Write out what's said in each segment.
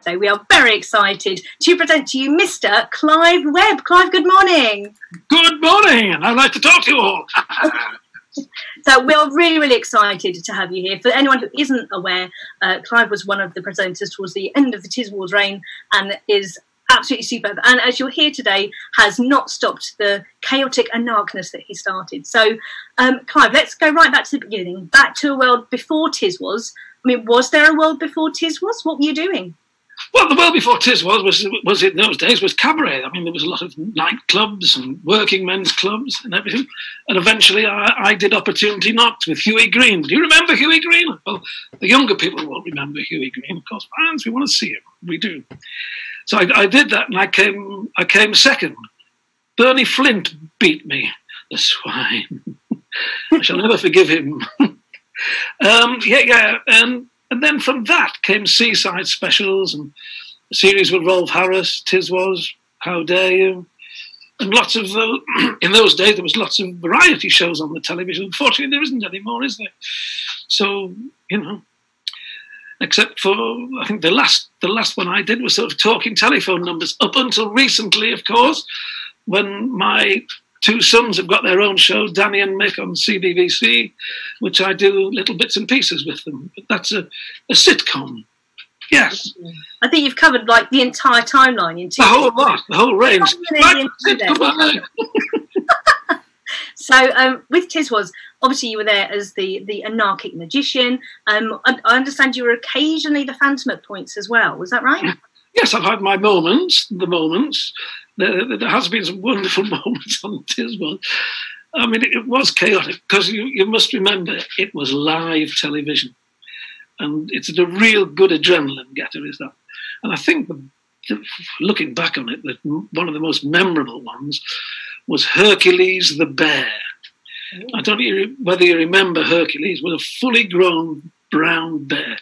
So we are very excited to present to you Mr. Clive Webb. Clive, good morning. Good morning, and I'd like to talk to you all. So we're really, really excited to have you here. For anyone who isn't aware, Clive was one of the presenters towards the end of the Tiswas reign and is absolutely superb. And as you'll hear today, has not stopped the chaotic anarchness that he started. So, Clive, let's go right back to the beginning, back to a world before Tiswas. I mean, was there a world before Tiswas? What were you doing? Well, the world before Tiswas was in those days was cabaret. I mean, there was a lot of nightclubs and working men's clubs and everything. And eventually I did Opportunity Knocks with Huey Green. Do you remember Huey Green? Well, the younger people won't remember Huey Green. Of course, fans, we want to see him. We do. So I did that, and I came second. Bernie Flint beat me, the swine. I shall never forgive him. And then from that came Seaside Specials and a series with Rolf Harris, Tiswas, How Dare You, and lots of, in those days there was lots of variety shows on the television. Unfortunately there isn't anymore, is there? So, you know, except for, I think the last one I did was sort of talking telephone numbers, up until recently, of course, when my two sons have got their own show, Danny and Mick, on CBBC, which I do little bits and pieces with them. But that's a sitcom. Yes. I think you've covered like the entire timeline in two. The whole lot, the whole range. So with Tiswas, obviously you were there as the anarchic magician. I understand you were occasionally the Phantom at points as well. Was that right? Yes, I've had my moments, There has been some wonderful moments on Tiswas. I mean, it was chaotic because you must remember it was live television. And it's a real good adrenaline getter, is that? And I think, looking back on it, that one of the most memorable ones was Hercules the Bear. I don't know whether you remember Hercules, was a fully grown brown bear.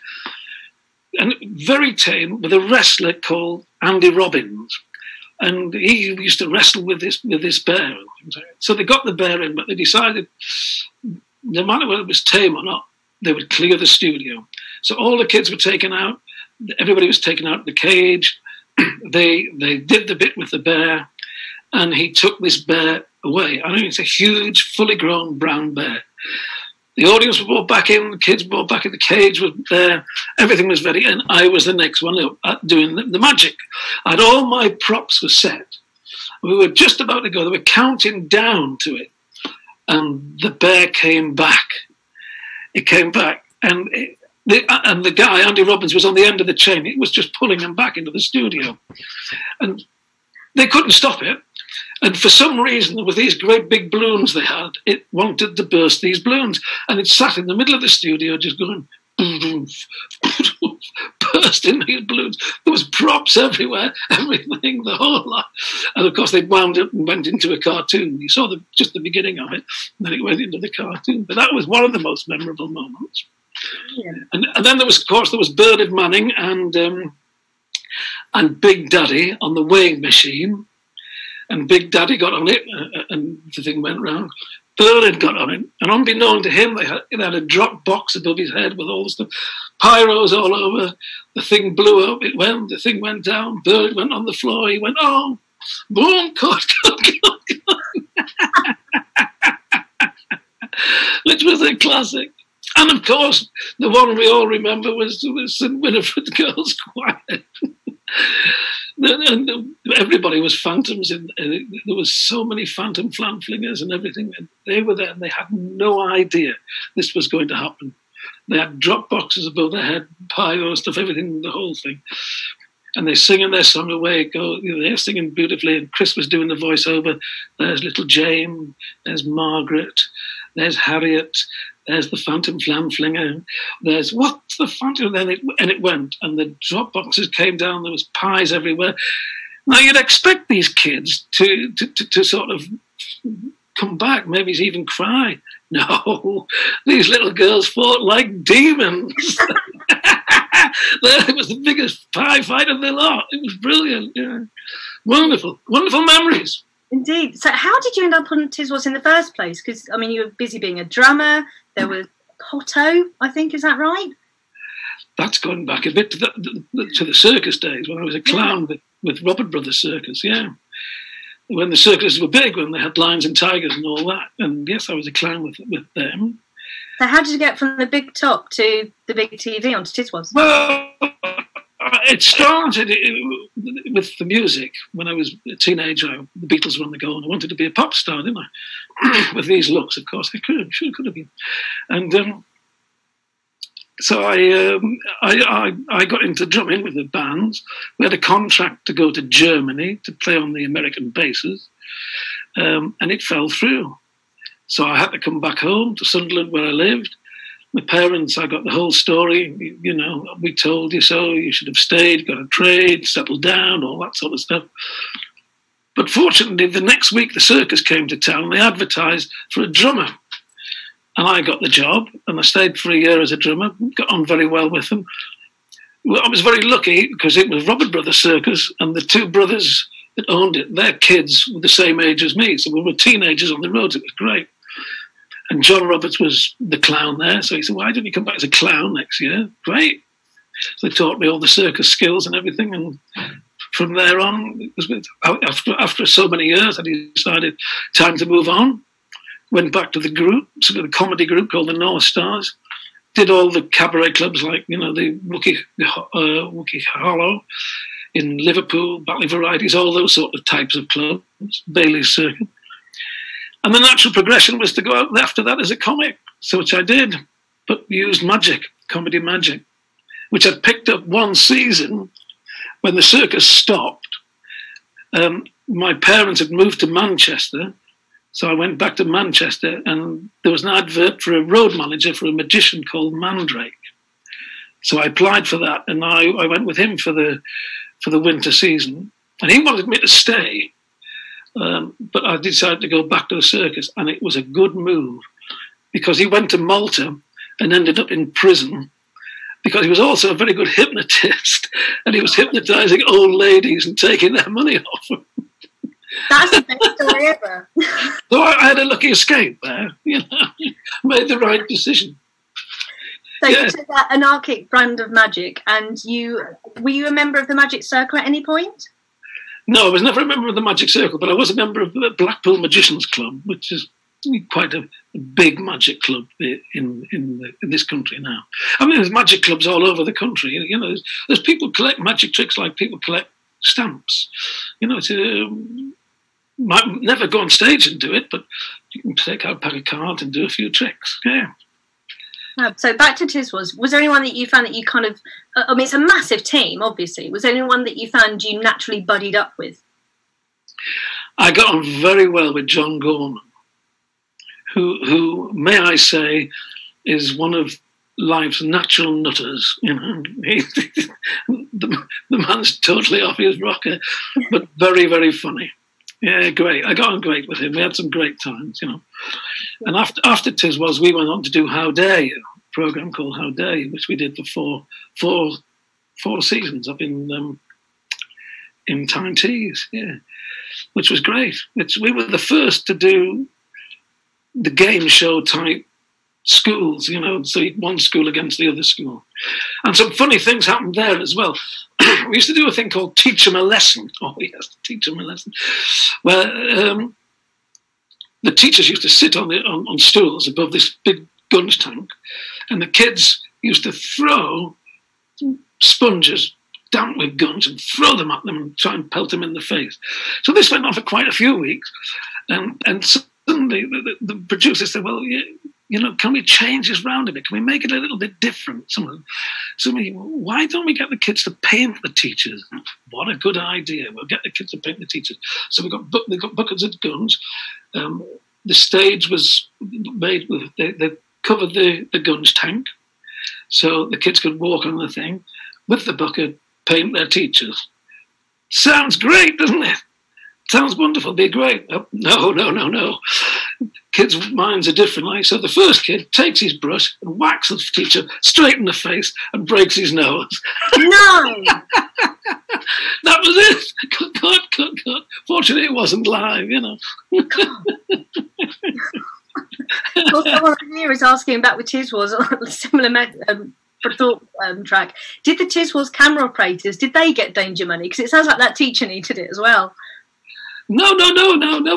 And very tame, with a wrestler called Andy Robbins. And he used to wrestle with this bear. So they got the bear in, but they decided, no matter whether it was tame or not, they would clear the studio. So all the kids were taken out. Everybody was taken out of the cage. They did the bit with the bear, and he took this bear away. I mean, it's a huge, fully grown brown bear. The audience were brought back in, the kids were brought back in, the cage was there, everything was ready, and I was the next one doing the magic. And all my props were set. We were just about to go, they were counting down to it, and the bear came back. It came back, and the guy, Andy Robbins, was on the end of the chain. It was just pulling him back into the studio. And they couldn't stop it. And for some reason, with these great big balloons they had, it wanted to burst these balloons. And it sat in the middle of the studio just going, bursting these balloons. There was props everywhere, everything, the whole lot. And of course, they wound up and went into a cartoon. You saw just the beginning of it, and then it went into the cartoon. But that was one of the most memorable moments. Yeah. And then there was Bernard Manning and Big Daddy on the weighing machine. And Big Daddy got on it, and the thing went round. Bernard got on it, and unbeknown to him, they had a drop box above his head with all the stuff. Pyros all over. The thing blew up. The thing went down. Bernard went on the floor. He went, oh, boom, cut. Which was a classic. And of course, the one we all remember was St. Winifred's Girls' Choir. And everybody was phantoms. There was so many phantom flanflingers and everything. And they were there and they had no idea this was going to happen. They had drop boxes above their head, pyro stuff, everything, the whole thing. And they're singing their song away. They're singing beautifully. And Chris was doing the voiceover. There's little Jane. There's Margaret. There's Harriet. There's the Phantom Flamflinger. There's what's the Phantom? And it went. And the drop boxes came down. There was pies everywhere. Now you'd expect these kids to sort of come back, maybe even cry. No, these little girls fought like demons. It was the biggest pie fight of the lot. It was brilliant. Yeah, wonderful, wonderful memories. Indeed. So how did you end up on Tiswas in the first place? Because, I mean, you were busy being a drummer. There was Potto, I think. Is that right? That's going back a bit to the circus days when I was a clown with Robert Brothers Circus, yeah. When the circuses were big, when they had lions and tigers and all that. And yes, I was a clown with them. So how did you get from the big top to the big TV on Tiswas? Well, it started with the music. When I was a teenager, the Beatles were on the go, and I wanted to be a pop star, didn't I? With these looks, of course, I could have been. And so I got into drumming with the bands. We had a contract to go to Germany to play on the American bases, and it fell through. So I had to come back home to Sunderland where I lived. My parents, I got the whole story, you know, we told you so, you should have stayed, got a trade, settled down, all that sort of stuff. But fortunately, the next week the Circus came to town, they advertised for a drummer. And I got the job, and I stayed for a year as a drummer, got on very well with them. Well, I was very lucky because it was Robert Brothers Circus, and the two brothers that owned it, their kids were the same age as me, so we were teenagers on the roads, it was great. And John Roberts was the clown there, so he said, why don't you come back as a clown next year? Great. So they taught me all the circus skills and everything, and from there on, it was after so many years, I decided time to move on. Went back to the group, sort of a comedy group called the North Stars. Did all the cabaret clubs like, you know, the Wookey Hollow in Liverpool, Batley Varieties, all those sort of types of clubs, Bailey's Circuit. And the natural progression was to go out after that as a comic, so which I did, but used magic, comedy magic, which I'd picked up one season when the circus stopped. My parents had moved to Manchester, so I went back to Manchester, and there was an advert for a road manager for a magician called Mandrake. So I applied for that, and I went with him for the winter season. And he wanted me to stay, but I decided to go back to the circus, and it was a good move because he went to Malta and ended up in prison because he was also a very good hypnotist, and he was hypnotising old ladies and taking their money off them. That's the best story ever. So I had a lucky escape there, you know, made the right decision. So you took that anarchic brand of magic, and were you a member of the Magic Circle at any point? No, I was never a member of the Magic Circle, but I was a member of the Blackpool Magicians Club, which is quite a big magic club in this country now. I mean, there's magic clubs all over the country. You know, there's people collect magic tricks like people collect stamps. You know, it's might never go on stage and do it, but you can take out a pack of cards and do a few tricks. Yeah. So back to Tiswas, was there anyone that you found that you kind of, I mean, it's a massive team, obviously. Was there anyone that you found you naturally buddied up with? I got on very well with John Gorman, who may I say, is one of life's natural nutters. You know, the man's totally off his rocker, but very, very funny. Yeah, great. I got on great with him. We had some great times, you know. And after Tiswas, we went on to do How Dare You, a program called How Dare You, which we did for four seasons up in Tyne Tees, yeah, which was great. We were the first to do the game show type schools, you know, so one school against the other school. And some funny things happened there as well. We used to do a thing called Teach 'em a Lesson. Oh, yes, Teach 'em a Lesson. Where the teachers used to sit on stools above this big gunge tank, and the kids used to throw sponges damp with guns and throw them at them and try and pelt them in the face. So this went on for quite a few weeks, and suddenly the producers said, well, you know, can we change this round a bit? Can we make it a little bit different? Why don't we get the kids to paint the teachers? What a good idea. We'll get the kids to paint the teachers. So they got buckets of guns. The stage was made with, they covered the guns tank so the kids could walk on the thing with the bucket, paint their teachers. Sounds great, doesn't it? Sounds wonderful, be great. Oh, no. Kids' minds are different. Like, so the first kid takes his brush and whacks the teacher straight in the face and breaks his nose. No! That was it. Cut. Fortunately, it wasn't live, you know. Well, someone here is asking about with Tiswas, similar thought track. Did the Tiswas camera operators, did they get danger money? Because it sounds like that teacher needed it as well. No,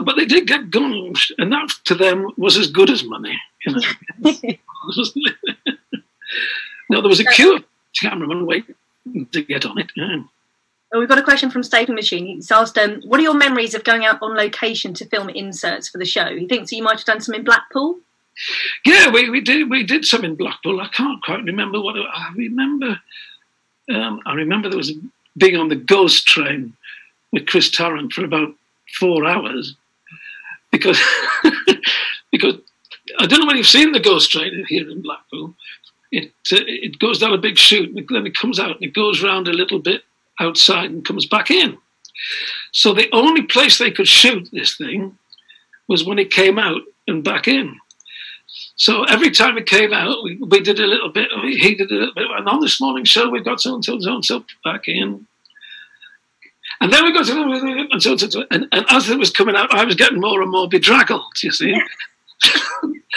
but they did get guns, and that to them was as good as money. You know? No, there was a queue of cameramen waiting to get on it. Yeah. Well, we've got a question from Stapling Machine. He's asked, what are your memories of going out on location to film inserts for the show? He thinks you might have done some in Blackpool. Yeah, we did some in Blackpool. I can't quite remember what I remember. I remember there was being on the Ghost train with Chris Tarrant for about 4 hours because because I don't know when you've seen the Ghost train here in Blackpool. It goes down a big chute, and then it comes out and it goes round a little bit outside and comes back in. So the only place they could shoot this thing was when it came out and back in. So every time it came out, we did a little bit, he did a little bit, and on this morning show, we've got so-and-so back in. And then we got to, and so, and as it was coming out, I was getting more and more bedraggled, you see.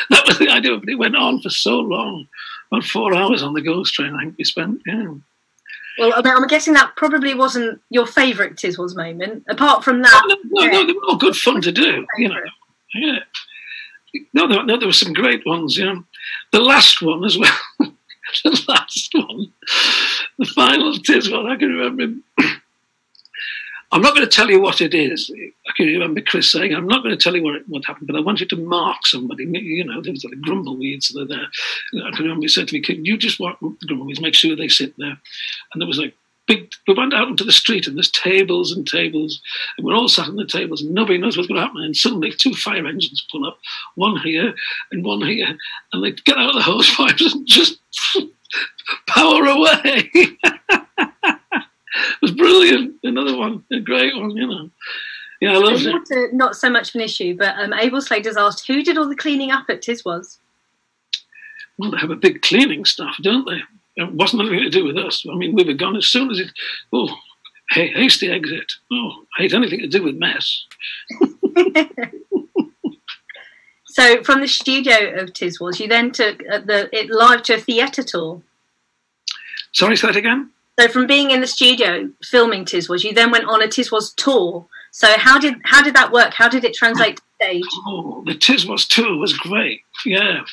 That was the idea, but it went on for so long. About 4 hours on the Ghost train, I think we spent, yeah. Well, I'm guessing that probably wasn't your favourite Tiswas moment. Apart from that... No, they were all good fun to do, you know. Yeah. No, there were some great ones, you know. The last one as well. The last one. The final Tiswas, I can remember. I'm not going to tell you what it is. I can remember Chris saying, I'm not going to tell you what happened, but I want you to mark somebody. You know, there was like grumbleweeds that are there. I can remember he said to me, can you just walk the grumbleweeds, make sure they sit there. And there was like we went out into the street and there's tables and tables, and we're all sat on the tables and nobody knows what's going to happen. And suddenly 2 fire engines pull up, one here and one here, and they get out of the hose pipes and just power away. It was brilliant. Another one, a great one, you know. Yeah, I loved it. Not so much of an issue, but Abel Slater's asked, who did all the cleaning up at Tiswas? Well, they have a big cleaning staff, don't they? It wasn't anything to do with us. I mean, we were gone as soon as it... Oh, hey, hasty exit. Oh, I hate anything to do with mess. So, from the studio of Tiswas, you then took it live to a theatre tour. Sorry, say that again? So from being in the studio filming Tiswas, you then went on a Tiswas tour. So how did that work? How did it translate to stage? Oh, the Tiswas tour was great, yeah.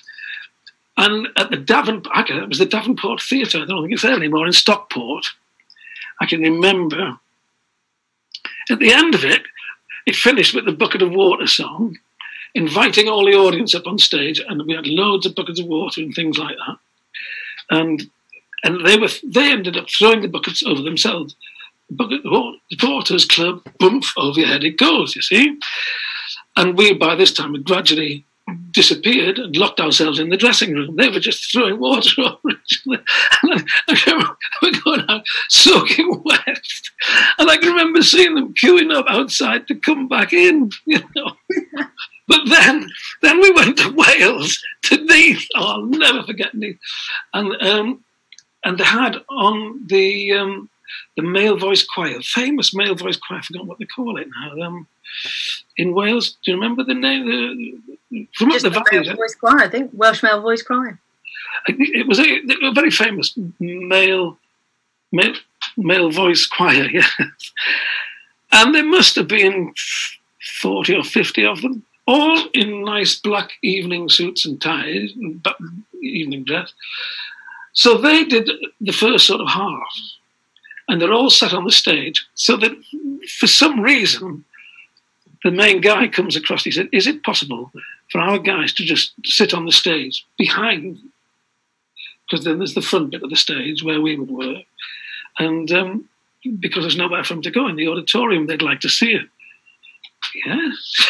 And at the it was the Davenport Theatre. I don't think it's there anymore, in Stockport. I can remember at the end of it, it finished with the Bucket of Water song, inviting all the audience up on stage, and we had loads of buckets of water and things like that. And they ended up throwing the buckets over themselves. The Porters Club, boom, over your head it goes, you see. And we, by this time, had gradually disappeared and locked ourselves in the dressing room. They were just throwing water over each other. And I remember we were going out soaking wet. And I can remember seeing them queuing up outside to come back in, you know. But then we went to Wales, to Neath. Oh, I'll never forget Neath. And they had on the male voice choir, famous male voice choir, I forgot what they call it now, in Wales. Do you remember the name? From just the male voice choir, I think. Welsh male voice choir. It was a very famous male voice choir, yes. And there must have been 40 or 50 of them, all in nice black evening suits and ties, evening dress. So they did the first sort of half, and they're all sat on the stage, so that for some reason, the main guy comes across, he said, is it possible for our guys to just sit on the stage behind, because then there's the front bit of the stage where we would work, and because there's nowhere for them to go in the auditorium, they'd like to see it. Yes.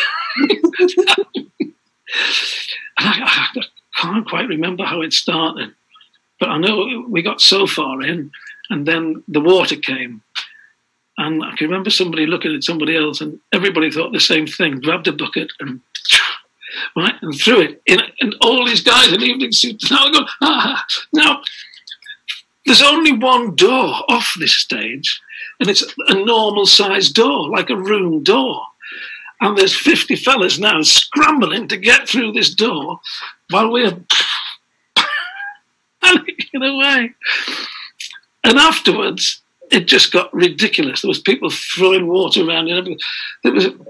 I can't quite remember how it started. But I know we got so far in, and then the water came. And I can remember somebody looking at somebody else, and everybody thought the same thing, grabbed a bucket and threw it in. And all these guys in evening suits now go, Now, there's only one door off this stage, and it's a normal-sized door, like a room door. And there's 50 fellas now scrambling to get through this door while we're panicking away. And afterwards, it just got ridiculous. There was people throwing water around and everything.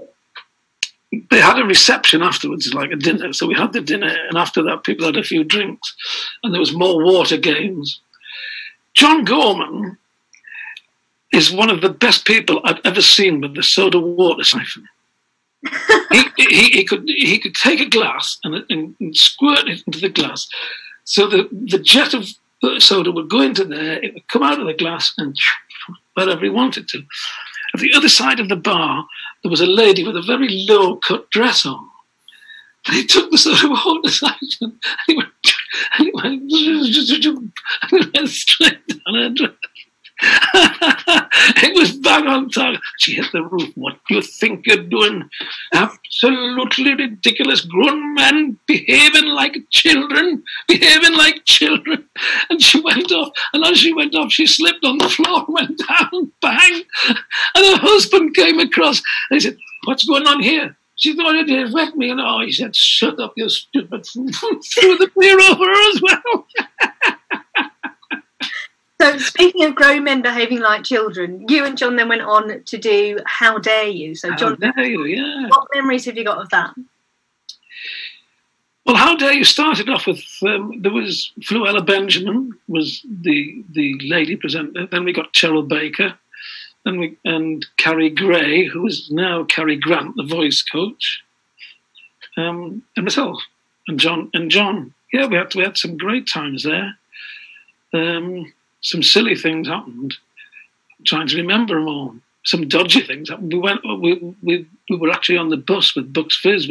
They had a reception afterwards, like a dinner. So we had the dinner, and after that, people had a few drinks, and there was more water games. John Gorman is one of the best people I've ever seen with the soda water siphon. he could take a glass and squirt it into the glass, so the jet of soda would go into there. It would come out of the glass and wherever he wanted to. At the other side of the bar, there was a lady with a very low-cut dress on. And he took the soda water siphon and he went straight down her dress. It was bang on target. She hit the roof. What do you think you're doing? Absolutely ridiculous. Grown men behaving like children. And she went off. And as she went off, she slipped on the floor, went down, bang. And her husband came across and he said, "What's going on here?" She thought it had wrecked me. And he said, "Shut up, you stupid." Threw the beer over her as well. So speaking of grown men behaving like children, you and John then went on to do How Dare You? So John, How Dare You, yeah. What memories have you got of that? Well, How Dare You started off with, there was Fluella Benjamin was the lady presenter. Then we got Cheryl Baker, and Carrie Gray, who is now Cary Grant, the voice coach, and myself and John. Yeah, we had some great times there. Some silly things happened. I'm trying to remember them all. Some dodgy things happened. We were actually on the bus with Bucks Fizz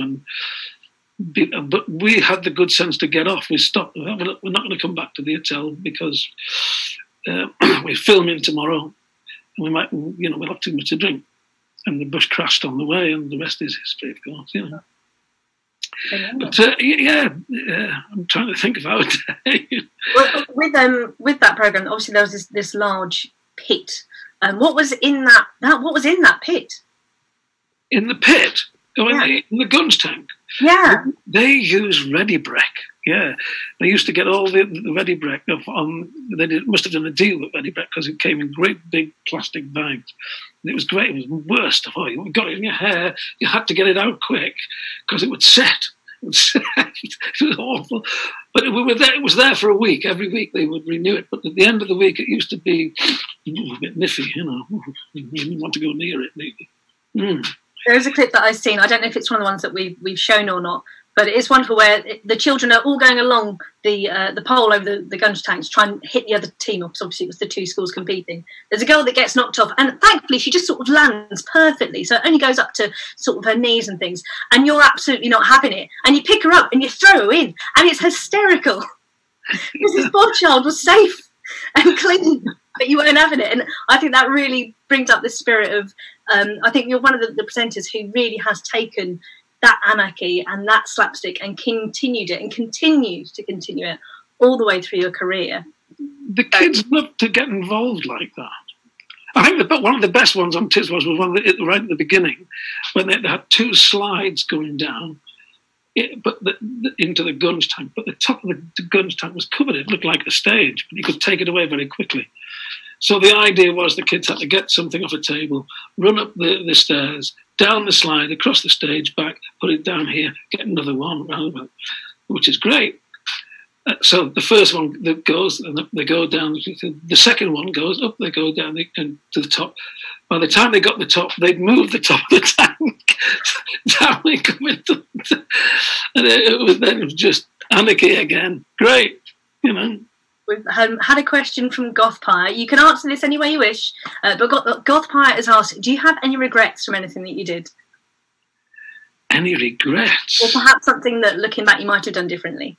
but we had the good sense to get off. We stopped. We're not going to come back to the hotel because we're filming tomorrow, and we might, we'll have too much to drink. And the bus crashed on the way, and the rest is history, of course. But I'm trying to think of How Dare You. Well, with that program, obviously there was this large pit. What was in that? What was in that pit? In the pit, in the guns tank. Yeah, they use ready brick. Yeah, they used to get all the ready brick on. They must have done a deal with ready brick because it came in great big plastic bags. And it was great. It was the worst of all. You got it in your hair. You had to get it out quick because it would set. It was awful. But we were there. It was there for a week. Every week they would renew it. But at the end of the week, it used to be a bit niffy. You didn't want to go near it. Maybe. There is a clip that I've seen. I don't know if it's one of the ones that we've shown or not, but it's wonderful where the children are all going along the pole over the guns tanks, trying to hit the other team, because obviously it was the two schools competing. There's a girl that gets knocked off, and thankfully she just sort of lands perfectly, so it only goes up to sort of her knees and things, and you're absolutely not having it. And you pick her up and you throw her in, and it's hysterical. Mrs. Bodchild was safe and clean, but you weren't having it. And I think that really brings up the spirit of, I think you're one of the presenters who really has taken that anarchy and that slapstick and continued it and continues to continue it all the way through your career. The kids love to get involved like that. I think one of the best ones on Tiswas was one right at the beginning, when they had two slides going down into the guns tank, but the top of the guns tank was covered. It looked like a stage, but you could take it away very quickly. So the idea was the kids had to get something off a table, run up the stairs, down the slide, across the stage, back, put it down here, get another one, which is great. So the first one that goes, and they go down. The second one goes up, they go down to the top. By the time they got the top, they'd moved the top of the tank. Down they come into and it was just anarchy again. Great, We've had a question from Gothpire. You can answer this any way you wish, but Gothpire has asked, do you have any regrets from anything that you did? Any regrets? Or perhaps something that, looking back, you might have done differently?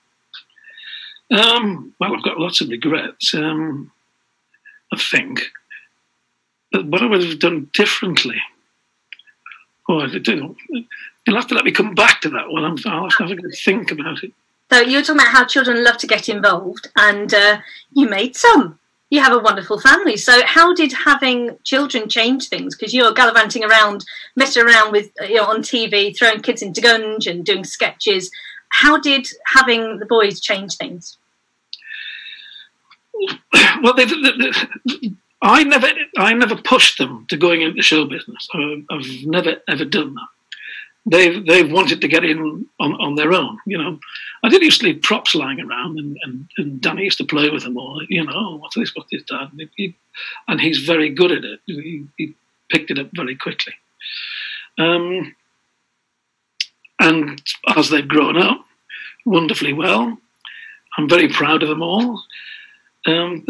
Well, I've got lots of regrets, I think. But what I would have done differently? Oh, I do. You'll have to let me come back to that one. I'll have to have a good think about it. So you were talking about how children love to get involved, and you made some. You have a wonderful family. So how did having children change things? Because you're gallivanting around, messing around with on TV, throwing kids into guns and doing sketches. How did having the boys change things? Well, I never pushed them to going into show business. I've never ever done that. They've wanted to get in on their own. You know, I did used to leave props lying around, and Danny used to play with them all. You know, what's this, Dad? And he's very good at it. He picked it up very quickly. And as they've grown up wonderfully well, I'm very proud of them all. And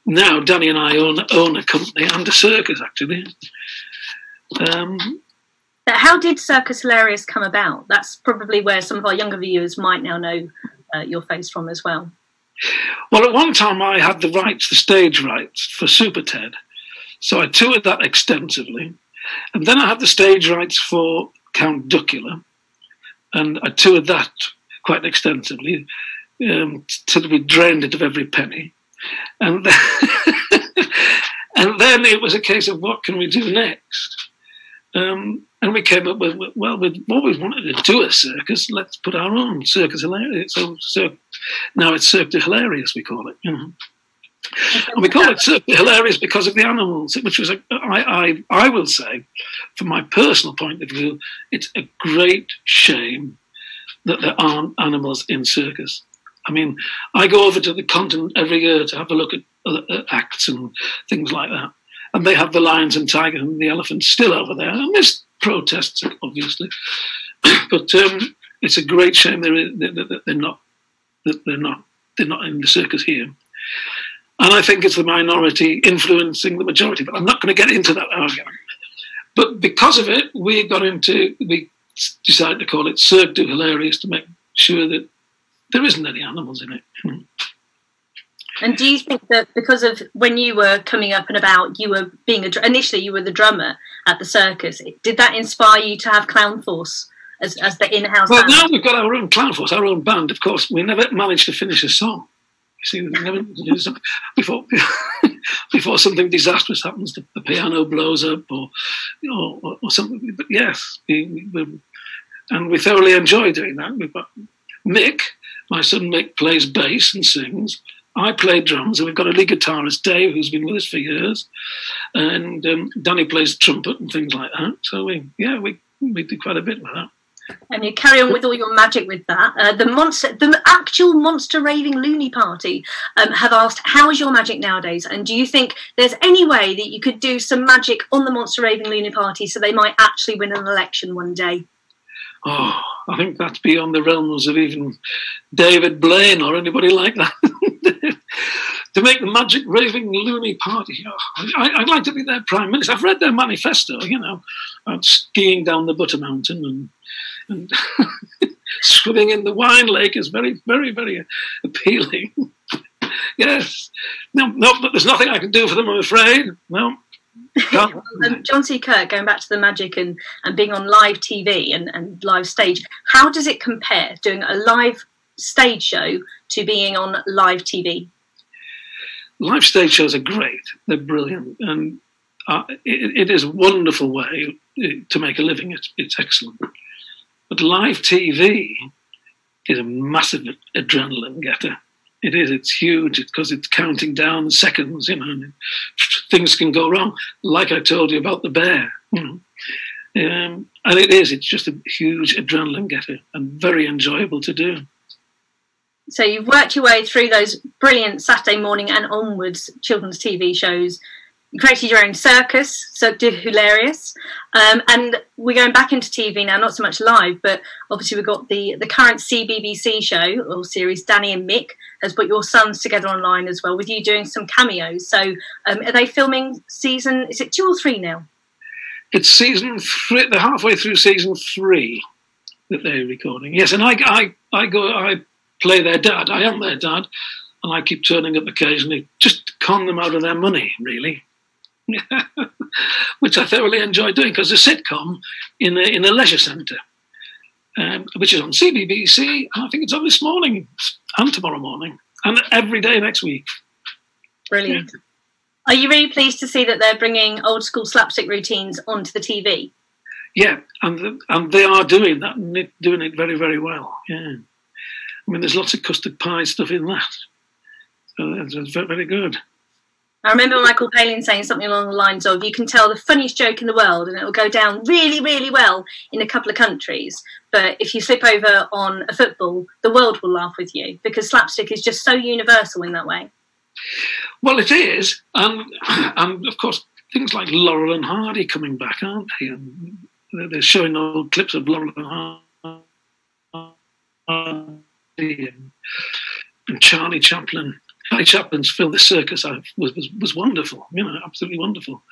now Danny and I own a company and a circus, actually. How did Circus Hilarious come about? That's probably where some of our younger viewers might now know your face from as well. Well, at one time I had the stage rights for Super Ted, so I toured that extensively. And then I had the stage rights for Count Duckula, and I toured that quite extensively till we drained it of every penny. And then, and then it was a case of what can we do next? And we came up with, well, we've always wanted to do a circus. Let's put our own Circus Hilarious. So now it's Cirque Hilarious, we call it. You know. And we call it Cirque Hilarious because of the animals, which was, I will say, from my personal point of view, it's a great shame that there aren't animals in circus. I mean, I go over to the continent every year to have a look at acts and things like that. And they have the lions and tigers and the elephants still over there. And there's protests, obviously. But it's a great shame that they're not in the circus here. And I think it's the minority influencing the majority. But I'm not going to get into that argument. But because of it, we decided to call it Cirque du Hilarious to make sure that there isn't any animals in it. And do you think that because of when you were coming up and about, you were initially you were the drummer at the circus, did that inspire you to have Clown Force as the in-house band? Well, now we've got our own Clown Force, our own band. Of course, we never managed to finish a song. You see, we never did something before something disastrous happens, the piano blows up or something. But yes, we thoroughly enjoy doing that. We've got Mick, my son Mick, plays bass and sings. I play drums, and we've got a lead guitarist, Dave, who's been with us for years, and Danny plays trumpet and things like that. So we do quite a bit with that. And you carry on with all your magic with that. The actual Monster Raving Loony Party have asked, how is your magic nowadays? And do you think there's any way that you could do some magic on the Monster Raving Loony Party so they might actually win an election one day? Oh, I think that's beyond the realms of even David Blaine or anybody like that. To make the Magic Raving Loony Party, I'd like to be their Prime Minister. I've read their manifesto, you know, skiing down the Butter Mountain and swimming in the wine lake is very, very, very appealing. Yes. No, but there's nothing I can do for them, I'm afraid. No. John C. Kirk, going back to the magic and being on live TV and live stage, how does it compare doing a live stage show to being on live TV? Live stage shows are great. They're brilliant. And it is a wonderful way to make a living. It's excellent. But live TV is a massive adrenaline getter. It is. It's huge because it's counting down seconds, you know, and things can go wrong, like I told you about the bear. You know. And it is. It's just a huge adrenaline getter and very enjoyable to do. So you've worked your way through those brilliant Saturday morning and onwards children's TV shows. You created your own circus, Cirque du Hilarious, and we're going back into TV now, not so much live, but obviously we've got the current CBBC show or series, Danny and Mick, has put your sons together online as well, with you doing some cameos. So are they filming season, is it 2 or 3 now? It's season 3, they're halfway through season 3 that they're recording. Yes, and I play their dad, I am their dad, and I keep turning up occasionally just to con them out of their money, really. Which I thoroughly enjoy doing, because it's a sitcom in a leisure centre, which is on CBBC, and I think it's on this morning and tomorrow morning and every day next week. Brilliant. Yeah. Are you really pleased to see that they're bringing old school slapstick routines onto the TV? Yeah, and they are doing that, and doing it very, very well. Yeah, I mean, there's lots of custard pie stuff in that. It was very, very good. I remember Michael Palin saying something along the lines of, you can tell the funniest joke in the world and it will go down really, really well in a couple of countries. But if you slip over on a football, the world will laugh with you, because slapstick is just so universal in that way. Well, it is. And of course, things like Laurel and Hardy coming back, aren't they? And they're showing old clips of Laurel and Hardy and Charlie Chaplin. Charlie Chaplin's film, The Circus, was wonderful, absolutely wonderful.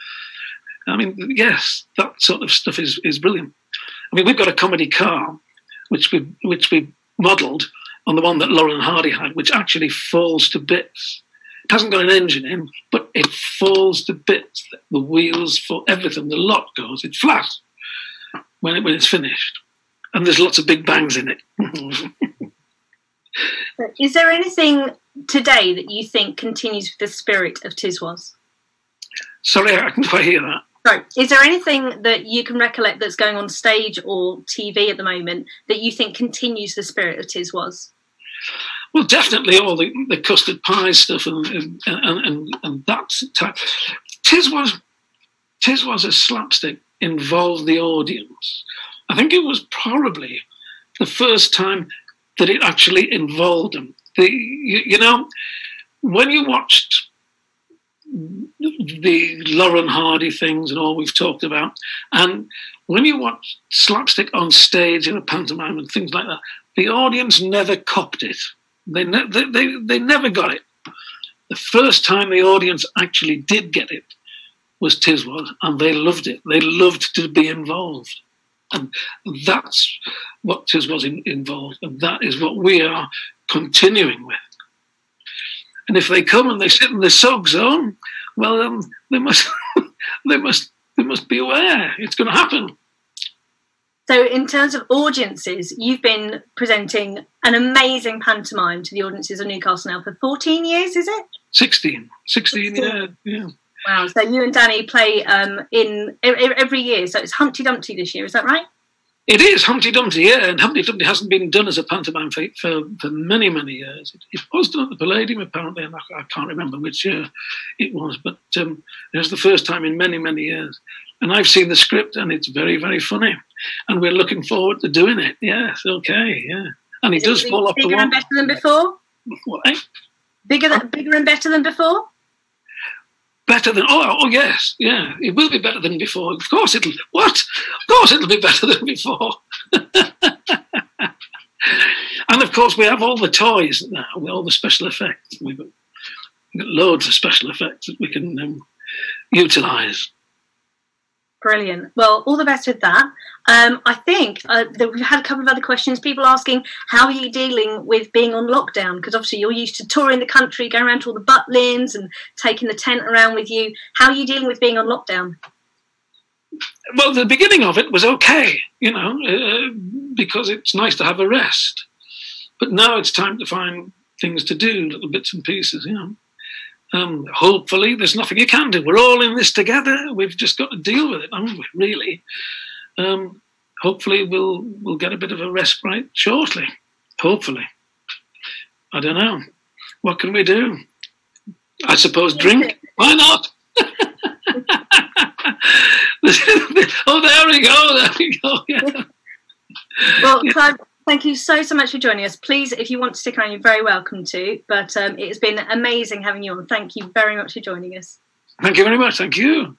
I mean, yes, that sort of stuff is brilliant. I mean, we've got a comedy car, which we modelled on the one that Laurel and Hardy had, which actually falls to bits. It hasn't got an engine in, but it falls to bits. The wheels, for everything, the lot goes. It's flat when it's finished. And there's lots of big bangs in it. Is there anything today that you think continues with the spirit of Tiswas? Sorry, I can quite hear that. Right. Is there anything that you can recollect that's going on stage or TV at the moment that you think continues the spirit of Tiswas? Well, definitely all the custard pie stuff and that type. Tiswas as slapstick involved the audience. I think it was probably the first time that it actually involved them. When you watched the Laurel and Hardy things and all we've talked about, and when you watch slapstick on stage in a pantomime and things like that, the audience never copped it. They never got it. The first time the audience actually did get it was Tiswas, and they loved it. They loved to be involved. And that's what Tiswas involved, and that is what we are continuing with. And if they come and they sit in the SOG zone, well, they must be aware it's going to happen. So in terms of audiences, you've been presenting an amazing pantomime to the audiences of Newcastle now for 14 years, is it? 16 yeah. Wow, so you and Danny play in every year, so it's Humpty Dumpty this year, is that right? It is Humpty Dumpty, yeah, and Humpty Dumpty hasn't been done as a pantomime for many, many years. It was done at the Palladium, apparently, and I can't remember which year it was, but it was the first time in many, many years. And I've seen the script, and it's very, very funny. And we're looking forward to doing it. Yes, okay, yeah. And he does fall off the wall. Bigger and better than before? What, eh? Bigger and better than before? Better than, oh yes, yeah. It will be better than before. Of course it'll be better than before. And of course we have all the toys now, with all the special effects. We've got loads of special effects that we can utilise. Brilliant. Well, all the best with that. I think that we've had a couple of other questions. People asking, how are you dealing with being on lockdown? Because obviously you're used to touring the country, going around to all the Butlins and taking the tent around with you. How are you dealing with being on lockdown? Well, the beginning of it was okay, because it's nice to have a rest. But now it's time to find things to do, little bits and pieces, Hopefully there's nothing you can do. We're all in this together. We've just got to deal with it, haven't we, really? Hopefully we'll get a bit of a respite shortly. Hopefully. I don't know. What can we do? I suppose drink. Why not? Oh, there we go. Yeah. Well, Clive, thank you so much for joining us. Please, if you want to stick around, you're very welcome to. But it has been amazing having you on. Thank you very much for joining us. Thank you very much. Thank you.